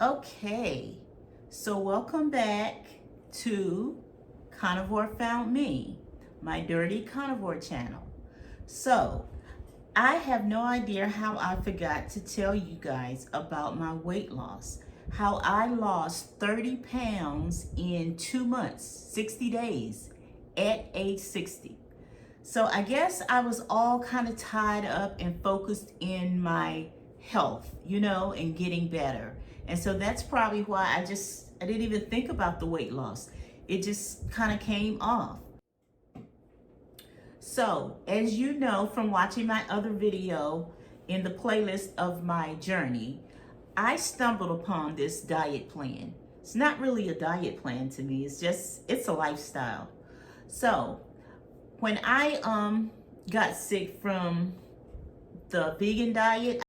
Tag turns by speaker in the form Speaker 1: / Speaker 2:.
Speaker 1: Okay, so welcome back to Carnivore Found Me, my dirty carnivore channel. So, I have no idea how I forgot to tell you guys about my weight loss. How I lost 30 pounds in 2 months, 60 days at age 60. So I guess I was all kind of tied up and focused in my health, and getting better. And so that's probably why I didn't even think about the weight loss. It just kind of came off. So, as you know from watching my other video in the playlist of my journey, I stumbled upon this diet plan. It's not really a diet plan to me. It's a lifestyle. So, when I got sick from the vegan diet,